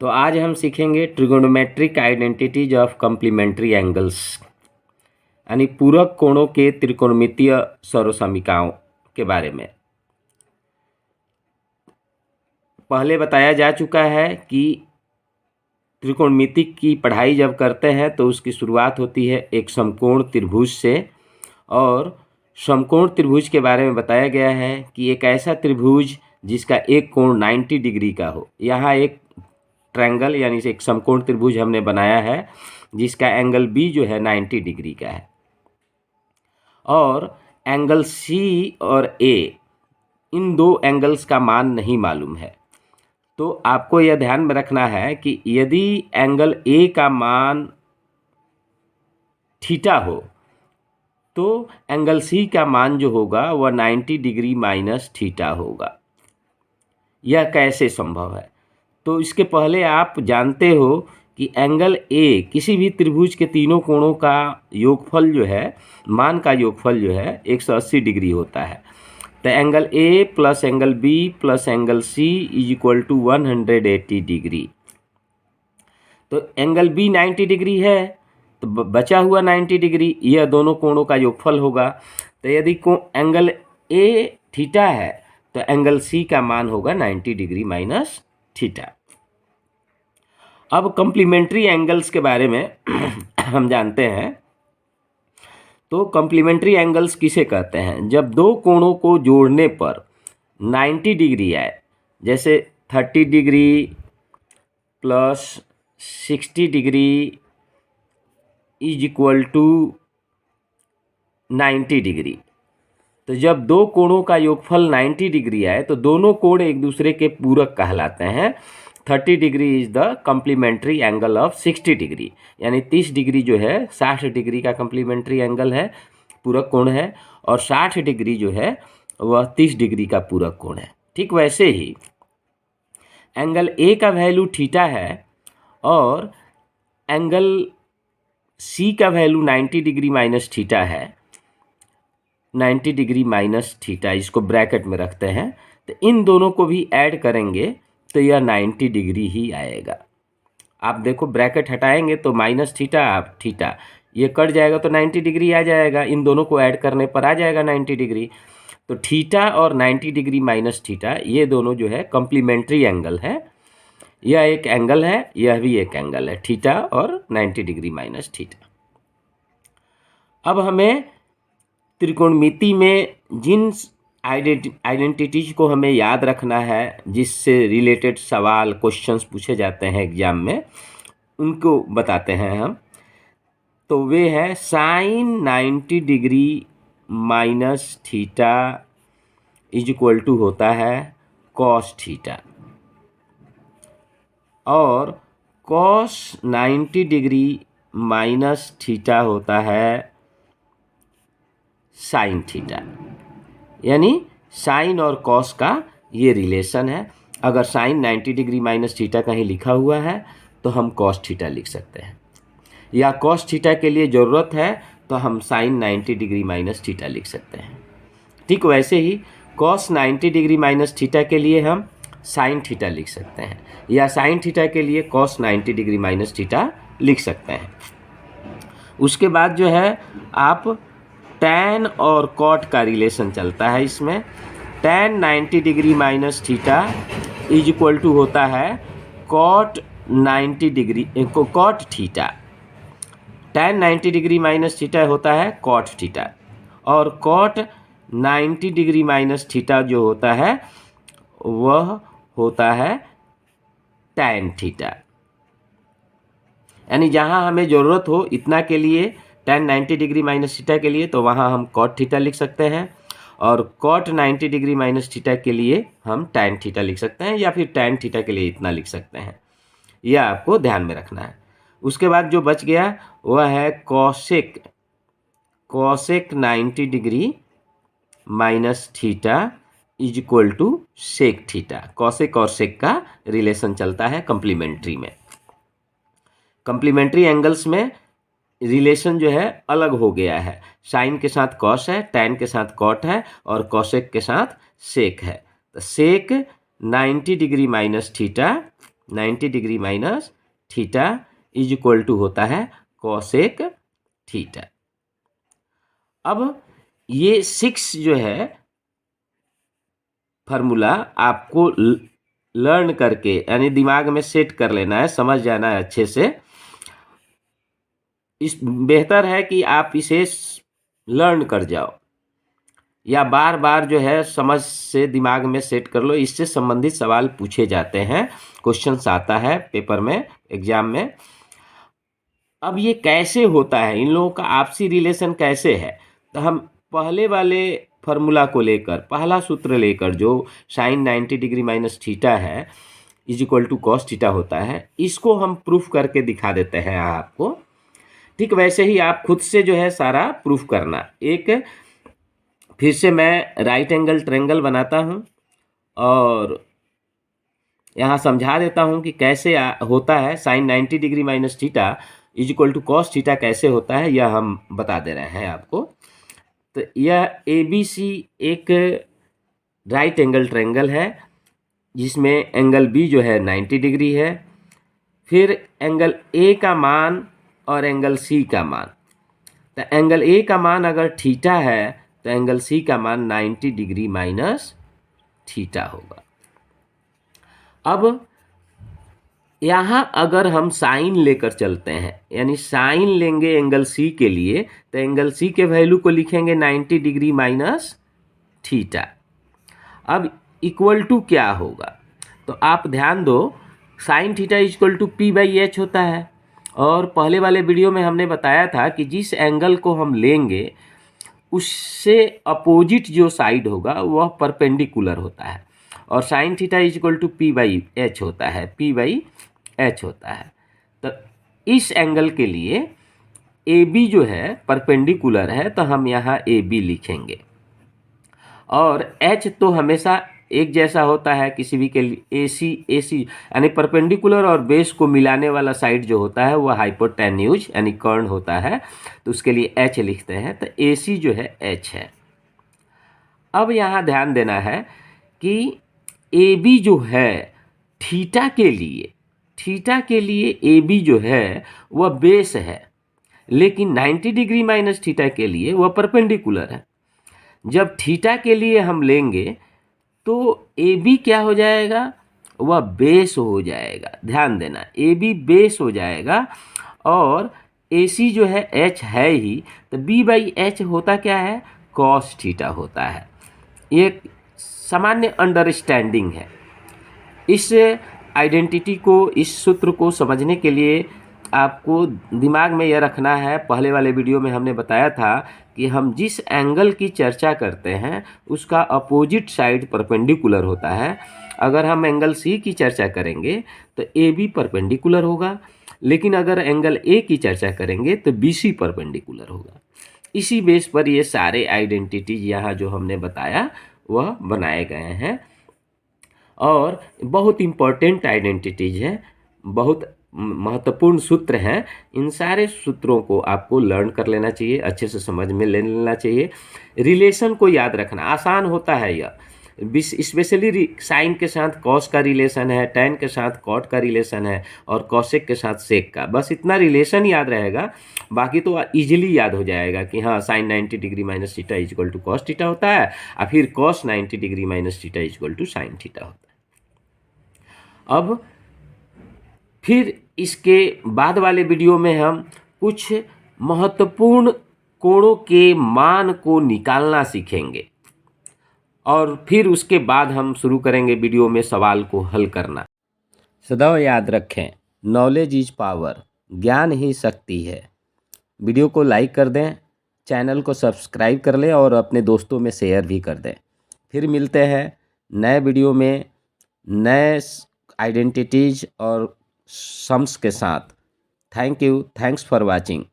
तो आज हम सीखेंगे trigonometric identities of complementary angles, यानी पूरक कोणों के त्रिकोणमितीय सर्वसमीकाओं के बारे में। पहले बताया जा चुका है कि त्रिकोणमिति की पढ़ाई जब करते हैं तो उसकी शुरुआत होती है एक समकोण त्रिभुज से, और समकोण त्रिभुज के बारे में बताया गया है कि एक ऐसा त्रिभुज जिसका एक कोण 90 डिग्री का हो। यहाँ एक ट्रायंगल यानी एक समकोण त्रिभुज हमने बनाया है जिसका एंगल बी जो है 90 डिग्री का है, और एंगल सी और ए इन दो एंगल्स का मान नहीं मालूम है। तो आपको यह ध्यान में रखना है कि यदि एंगल ए का मान थीटा हो तो एंगल सी का मान जो होगा वह 90 डिग्री माइनस थीटा होगा। यह कैसे संभव है? तो इसके पहले आप जानते हो कि एंगल ए किसी भी त्रिभुज के तीनों कोणों का योगफल जो है, मान का योगफल जो है 180 डिग्री होता है। तो angle A plus angle B plus angle C is equal to 180 degree. तो एंगल बी 90 डिग्री है तो बचा हुआ 90 डिग्री यह दोनों कोणों का योगफल होगा। तो यदि एंगल ए थीटा है तो एंगल सी का मान होगा 90 डिग्री माइनस थीटा। अब कॉम्प्लीमेंट्री एंगल्स के बारे में हम जानते हैं। तो कॉम्प्लीमेंट्री एंगल्स किसे कहते हैं? जब दो कोणों को जोड़ने पर 90 डिग्री आए, जैसे 30 degree plus 60 degree is equal to 90 degree. तो जब दो कोणों का योगफल 90 डिग्री आए तो दोनों कोण एक दूसरे के पूरक कहलाते हैं। 30 degree is the complementary angle of 60 degree, यानी 30 डिग्री जो है 60 डिग्री का कॉम्प्लीमेंट्री एंगल है, पूरक कोण है, और 60 डिग्री जो है वह 30 डिग्री का पूरक कोण है। ठीक वैसे ही एंगल ए का वैल्यू थीटा है और एंगल सी का वैल्यू 90 डिग्री माइनस थीटा है। 90 डिग्री माइनस थीटा, इसको ब्रैकेट में रखते हैं, तो इन दोनों को भी ऐड करेंगे तो यह 90 डिग्री ही आएगा। आप देखो ब्रैकेट हटाएंगे तो माइनस थीटा थीटा ये कट जाएगा तो 90 डिग्री आ जाएगा। इन दोनों को ऐड करने पर आ जाएगा 90 डिग्री। तो थीटा और 90 डिग्री माइनस थीटा ये दोनों जो है कॉम्प्लीमेंट्री एंगल है। यह एक एंगल है, यह भी एक एंगल है, थीटा और 90 डिग्री माइनस थीटा। अब हमें त्रिकोणमिति में जिन आइडेंटिटीज को हमें याद रखना है, जिससे रिलेटेड सवाल क्वेश्चंस पूछे जाते हैं एग्जाम में, उनको बताते हैं हम। तो वे है sine 90 degree minus theta is equal to होता है कॉस थीटा, और कॉस 90 डिग्री माइनस थीटा होता है साइन थीटा। यानी साइन और कॉस का ये रिलेशन है। अगर साइन 90 डिग्री माइनस थीटा कहीं लिखा हुआ है तो हम कॉस थीटा लिख सकते हैं, या कॉस थीटा के लिए ज़रूरत है तो हम साइन 90 डिग्री माइनस थीटा लिख सकते हैं। ठीक वैसे ही कॉस 90 डिग्री माइनस थीटा के लिए हम साइन थीटा लिख सकते हैं, या साइन थीटा के लिए कॉस 90 डिग्री माइनस थीटा लिख सकते हैं। उसके बाद जो है आप टैन और कॉट का रिलेशन चलता है इसमें। Tan 90 degree minus theta is equal to होता है cot 90 degree cot theta. Tan 90 degree minus theta होता है कॉट थीटा, और कॉट 90 डिग्री माइनस थीटा जो होता है वह होता है टैन थीटा। यानी जहाँ हमें ज़रूरत हो इतना के लिए टैन 90 डिग्री माइनस थीटा के लिए तो वहाँ हम कॉट थीटा लिख सकते हैं, और कॉट 90 डिग्री माइनस थीटा के लिए हम टैन थीटा लिख सकते हैं, या फिर टैन थीटा के लिए इतना लिख सकते हैं। यह आपको ध्यान में रखना है। उसके बाद जो बच गया वह है cosec 90 degree minus theta is equal to sec theta. Cosec और सेक का रिलेशन चलता है कॉम्प्लीमेंट्री में। कॉम्प्लीमेंट्री एंगल्स में रिलेशन जो है अलग हो गया है। साइन के साथ कॉस है, टैन के साथ कॉट है, और कॉसेक के साथ सेक है। तो sec 90 degree minus theta 90 degree minus theta is equal to होता है कोसेक थीटा। अब ये 6 जो है फार्मूला आपको लर्न करके यानी दिमाग में सेट कर लेना है, समझ जाना है अच्छे से। इस बेहतर है कि आप इसे लर्न कर जाओ या बार बार जो है समझ से दिमाग में सेट कर लो। इससे संबंधित सवाल पूछे जाते हैं, क्वेश्चंस आता है पेपर में, एग्जाम में। अब ये कैसे होता है, इन लोगों का आपसी रिलेशन कैसे है, तो हम पहले वाले फार्मूला को लेकर, पहला सूत्र लेकर जो साइन 90 डिग्री माइनस थीटा है is equal to cos theta होता है, इसको हम प्रूफ करके दिखा देते हैं आपको। ठीक वैसे ही आप खुद से जो है सारा प्रूफ करना। एक फिर से मैं राइट एंगल ट्रायंगल बनाता हूँ और यहाँ समझा देता हूँ कि कैसे होता है sine 90 degree minus theta is equal to cos theta कैसे होता है, यह हम बता दे रहे हैं आपको। तो यह ABC एक राइट एंगल ट्रायंगल है जिसमें एंगल B जो है 90 डिग्री है, फिर एंगल A का मान और एंगल C का मान। तो एंगल A का मान अगर थीटा है तो एंगल C का मान 90 डिग्री माइनस थीटा होगा। अब यहाँ अगर हम साइन लेकर चलते हैं, यानी साइन लेंगे एंगल C के लिए, तो एंगल C के वैल्यू को लिखेंगे 90 डिग्री माइनस थीटा। अब इक्वल टू क्या होगा, तो आप ध्यान दो, sine theta equal to P/H होता है। और पहले वाले वीडियो में हमने बताया था कि जिस एंगल को हम लेंगे उससे अपोजिट जो साइड होगा वह परपेंडिकुलर होता है, और sine theta is equal to P/H होता है, P/H होता है। तो इस एंगल के लिए AB जो है परपेंडिकुलर है, तो हम यहाँ AB लिखेंगे। और H तो हमेशा एक जैसा होता है किसी भी के लिए। AC यानी परपेंडिकुलर और बेस को मिलाने वाला साइड जो होता है वह हाइपोटेन्यूज यानी कर्ण होता है, तो उसके लिए H लिखते हैं। तो AC जो है H है। अब यहाँ ध्यान देना है कि AB जो है थीटा के लिए AB जो है वह बेस है, लेकिन 90 डिग्री माइनस थीटा के लिए वह परपेंडिकुलर है। जब थीटा के लिए हम लेंगे तो AB क्या हो जाएगा, वह बेस हो जाएगा। ध्यान देना, AB बेस हो जाएगा और AC जो है H है ही, तो B/H होता क्या है, कॉस थीटा होता है। ये सामान्य अंडरस्टैंडिंग है। इस आइडेंटिटी को, इस सूत्र को समझने के लिए आपको दिमाग में यह रखना है, पहले वाले वीडियो में हमने बताया था कि हम जिस एंगल की चर्चा करते हैं उसका अपोजिट साइड परपेंडिकुलर होता है। अगर हम एंगल C की चर्चा करेंगे तो AB परपेंडिकुलर होगा, लेकिन अगर एंगल A की चर्चा करेंगे तो BC परपेंडिकुलर होगा। इसी बेस पर ये सारे आइडेंटिटीज यहाँ जो हमने बताया वह बनाए गए हैं, और बहुत इम्पोर्टेंट आइडेंटिटीज है, बहुत महत्वपूर्ण सूत्र हैं। इन सारे सूत्रों को आपको लर्न कर लेना चाहिए, अच्छे से समझ में ले लेना चाहिए। रिलेशन को याद रखना आसान होता है यह, स्पेशली साइन के साथ कॉस का रिलेशन है, टैन के साथ कॉट का रिलेशन है, और कॉसेक के साथ सेक का। बस इतना रिलेशन याद रहेगा, बाकी तो इजीली याद हो जाएगा कि हाँ sine 90 degree minus theta is equal to cos theta होता है, और फिर cos 90 degree minus theta is equal to sine theta होता है। अब फिर इसके बाद वाले वीडियो में हम कुछ महत्वपूर्ण कोणों के मान को निकालना सीखेंगे, और फिर उसके बाद हम शुरू करेंगे वीडियो में सवाल को हल करना। सदैव याद रखें, नॉलेज इज पावर, ज्ञान ही शक्ति है। वीडियो को लाइक कर दें, चैनल को सब्सक्राइब कर लें और अपने दोस्तों में शेयर भी कर दें। फिर मिलते हैं नए वीडियो में नए आइडेंटिटीज और सम्स के साथ। Thank you, thanks for watching.